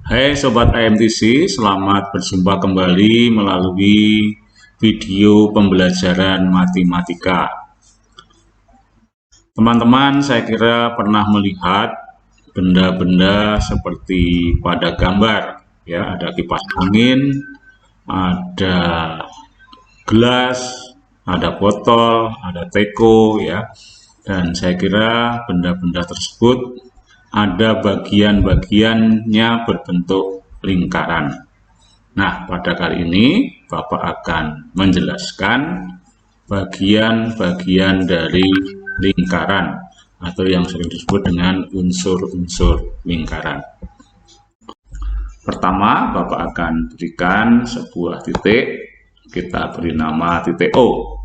Hai Sobat AMTC, selamat berjumpa kembali melalui video pembelajaran matematika. Teman-teman, saya kira pernah melihat benda-benda seperti pada gambar, ya, ada kipas angin, ada gelas, ada botol, ada teko, ya. Dan saya kira benda-benda tersebut ada bagian-bagiannya berbentuk lingkaran. Nah, pada kali ini Bapak akan menjelaskan bagian-bagian dari lingkaran atau yang sering disebut dengan unsur-unsur lingkaran. Pertama, Bapak akan berikan sebuah titik, kita beri nama titik O.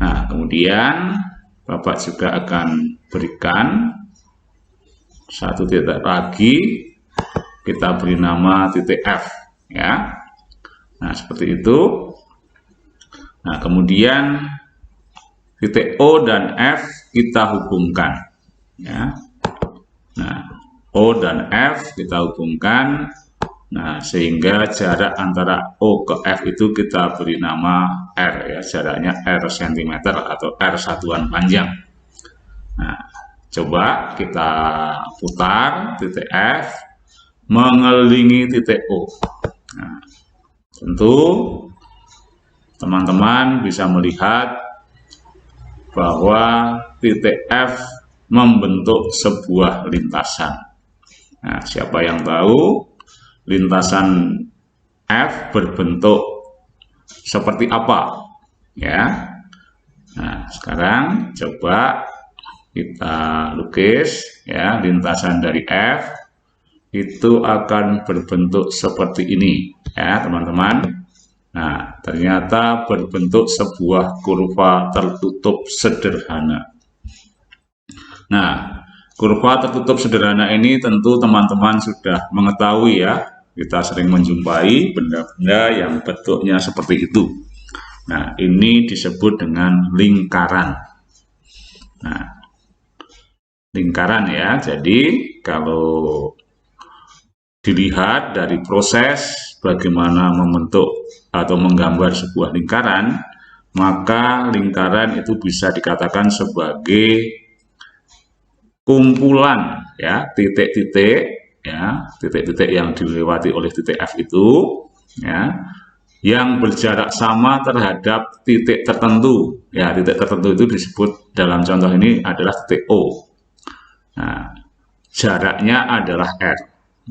Nah, kemudian Bapak juga akan berikan satu titik lagi, kita beri nama titik F, ya. Nah, seperti itu. Nah, kemudian titik O dan F kita hubungkan, ya. Nah, O dan F kita hubungkan. Nah, sehingga jarak antara O ke F itu kita beri nama R, ya, jaraknya R cm atau R satuan panjang. Nah, coba kita putar titik F mengelilingi titik O. Nah, tentu teman-teman bisa melihat bahwa titik F membentuk sebuah lintasan. Nah, siapa yang tahu lintasan F berbentuk seperti apa, ya? Nah, sekarang coba kita lukis, ya, lintasan dari F itu akan berbentuk seperti ini, ya teman-teman. Nah, ternyata berbentuk sebuah kurva tertutup sederhana. Nah, kurva tertutup sederhana ini tentu teman-teman sudah mengetahui, ya. Kita sering menjumpai benda-benda yang bentuknya seperti itu. Nah, ini disebut dengan lingkaran. Nah, lingkaran, ya. Jadi, kalau dilihat dari proses bagaimana membentuk atau menggambar sebuah lingkaran, maka lingkaran itu bisa dikatakan sebagai kumpulan, ya, titik-titik, ya, titik-titik yang dilewati oleh titik F itu, ya, yang berjarak sama terhadap titik tertentu, ya. Titik tertentu itu disebut dalam contoh ini adalah titik O. Nah, jaraknya adalah R.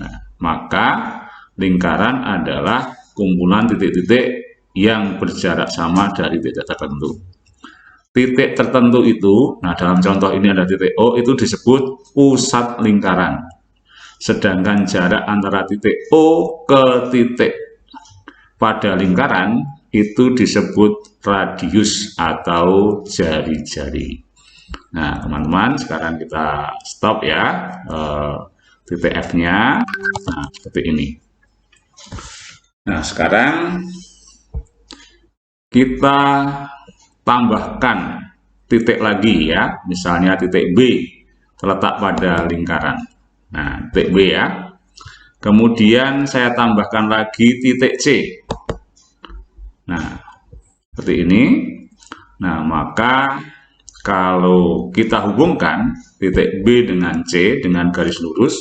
Nah, maka lingkaran adalah kumpulan titik-titik yang berjarak sama dari titik tertentu. Titik tertentu itu, nah dalam contoh ini ada titik O, itu disebut pusat lingkaran. Sedangkan jarak antara titik O ke titik pada lingkaran itu disebut radius atau jari-jari. Nah, teman-teman, sekarang kita stop, ya, titik F-nya. Nah, seperti ini. Nah, sekarang kita tambahkan titik lagi, ya, misalnya titik B terletak pada lingkaran. Nah, titik B, ya. Kemudian saya tambahkan lagi titik C. Nah, seperti ini. Nah, maka kalau kita hubungkan titik B dengan C dengan garis lurus,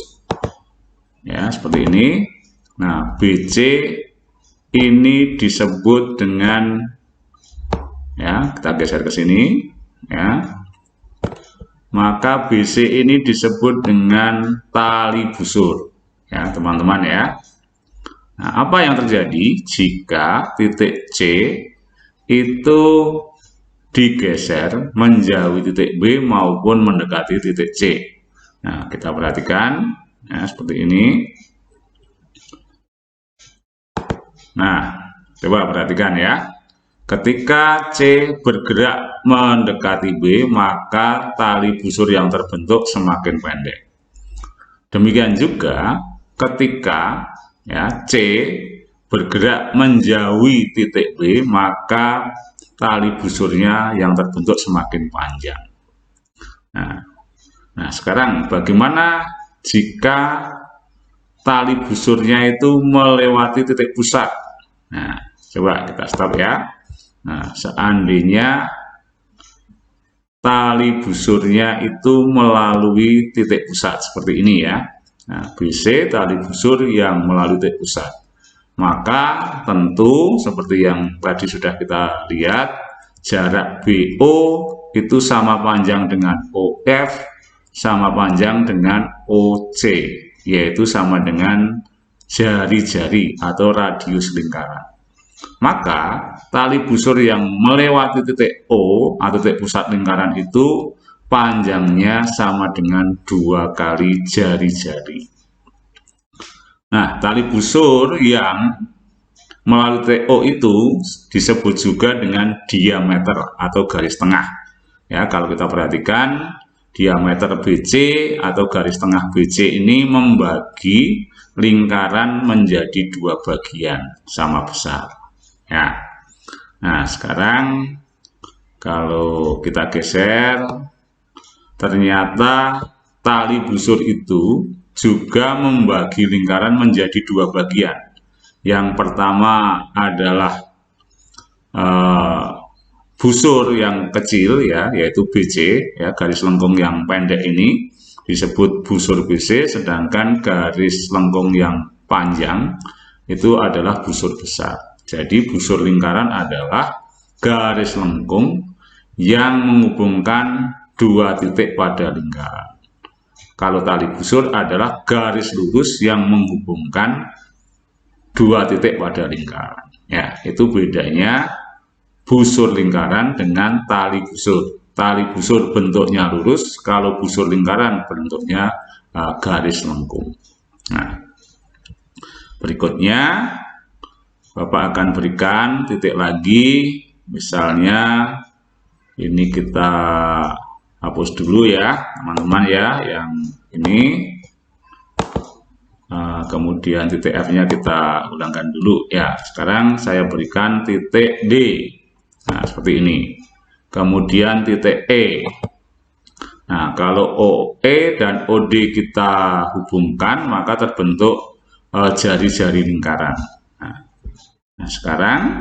ya, seperti ini. Nah, BC ini disebut dengan, ya, kita geser ke sini, ya. Maka BC ini disebut dengan tali busur, ya, teman-teman, ya. Nah, apa yang terjadi jika titik C itu digeser menjauhi titik B maupun mendekati titik C? Nah, kita perhatikan, ya, seperti ini. Nah, coba perhatikan, ya. Ketika C bergerak mendekati B, maka tali busur yang terbentuk semakin pendek. Demikian juga ketika, ya, C bergerak menjauhi titik B, maka tali busurnya yang terbentuk semakin panjang. Nah, sekarang bagaimana jika tali busurnya itu melewati titik pusat. Nah, coba kita stop ya. Nah, seandainya tali busurnya itu melalui titik pusat seperti ini ya. Nah, BC tali busur yang melalui titik pusat. Maka tentu seperti yang tadi sudah kita lihat, jarak BO itu sama panjang dengan OF, sama panjang dengan OC, yaitu sama dengan jari-jari atau radius lingkaran. Maka tali busur yang melewati titik O atau titik pusat lingkaran itu panjangnya sama dengan 2 kali jari-jari. Nah, tali busur yang melalui titik O itu disebut juga dengan diameter atau garis tengah. Ya, kalau kita perhatikan diameter BC atau garis tengah BC ini membagi lingkaran menjadi 2 bagian sama besar. Ya. Nah, sekarang kalau kita geser, ternyata tali busur itu juga membagi lingkaran menjadi 2 bagian. Yang pertama adalah busur yang kecil ya, yaitu BC ya, garis lengkung yang pendek ini disebut busur BC, sedangkan garis lengkung yang panjang itu adalah busur besar. Jadi busur lingkaran adalah garis lengkung yang menghubungkan 2 titik pada lingkaran. Kalau tali busur adalah garis lurus yang menghubungkan 2 titik pada lingkaran. Ya, itu bedanya busur lingkaran dengan tali busur. Tali busur bentuknya lurus, kalau busur lingkaran bentuknya garis lengkung. Nah, berikutnya Bapak akan berikan titik lagi, misalnya ini kita hapus dulu ya teman-teman ya, yang ini. Kemudian titik F-nya kita ulangkan dulu ya. Sekarang saya berikan titik D. Nah, seperti ini. Kemudian titik E. Nah, kalau OE dan OD kita hubungkan, maka terbentuk jari-jari lingkaran. Nah, sekarang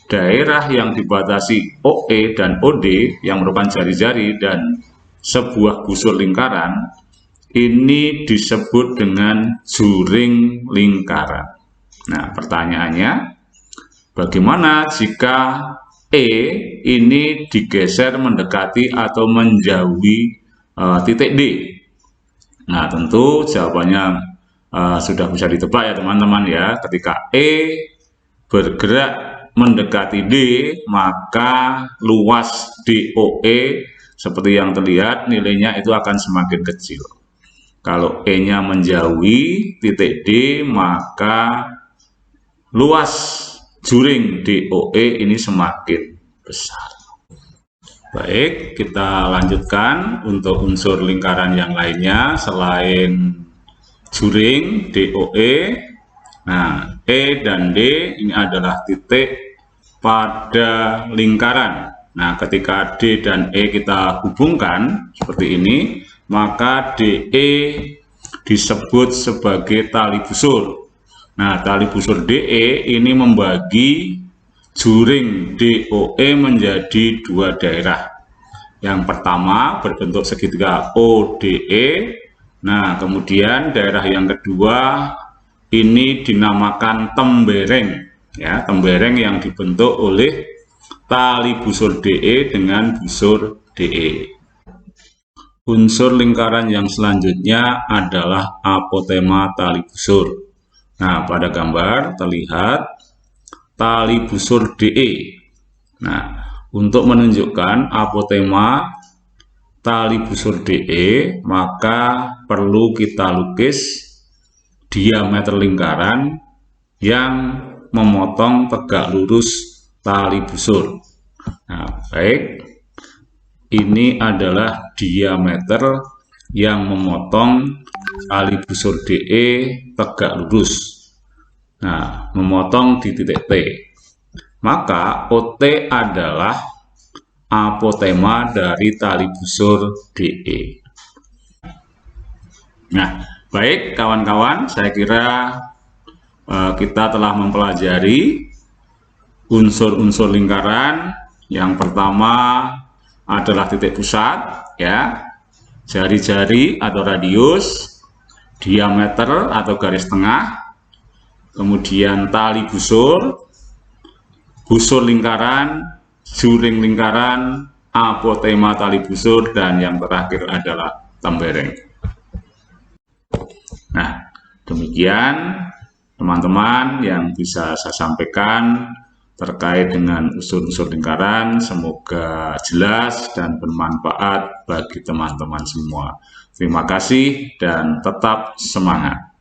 daerah yang dibatasi OE dan OD yang merupakan jari-jari dan sebuah busur lingkaran ini disebut dengan juring lingkaran. Nah, pertanyaannya, bagaimana jika E ini digeser mendekati atau menjauhi titik D? Nah, tentu jawabannya sudah bisa ditebak ya teman-teman ya. Ketika E bergerak mendekati D, maka luas DOE seperti yang terlihat nilainya itu akan semakin kecil. Kalau E-nya menjauhi titik D, maka luas juring DOE ini semakin besar. Baik, kita lanjutkan untuk unsur lingkaran yang lainnya selain juring DOE. Nah, E dan D ini adalah titik pada lingkaran. Nah, ketika D dan E kita hubungkan seperti ini, maka DE disebut sebagai tali busur. Nah, tali busur DE ini membagi juring DOE menjadi 2 daerah. Yang pertama berbentuk segitiga ODE. Nah, kemudian daerah yang kedua ini dinamakan tembereng, ya, tembereng yang dibentuk oleh tali busur DE dengan busur DE. Unsur lingkaran yang selanjutnya adalah apotema tali busur. Nah, pada gambar terlihat tali busur DE. Nah, untuk menunjukkan apotema tali busur DE, maka perlu kita lukis diameter lingkaran yang memotong tegak lurus tali busur. Nah, baik, ini adalah diameter yang memotong tali busur DE tegak lurus. Nah, memotong di titik T. Maka OT adalah apotema dari tali busur DE. Nah, Baik kawan-kawan, saya kira kita telah mempelajari unsur-unsur lingkaran. Yang pertama adalah titik pusat, ya, jari-jari atau radius, diameter atau garis tengah, kemudian tali busur, busur lingkaran, juring lingkaran, apotema tali busur, dan yang terakhir adalah tembereng. Nah, demikian teman-teman yang bisa saya sampaikan terkait dengan unsur-unsur lingkaran. Semoga jelas dan bermanfaat bagi teman-teman semua. Terima kasih dan tetap semangat.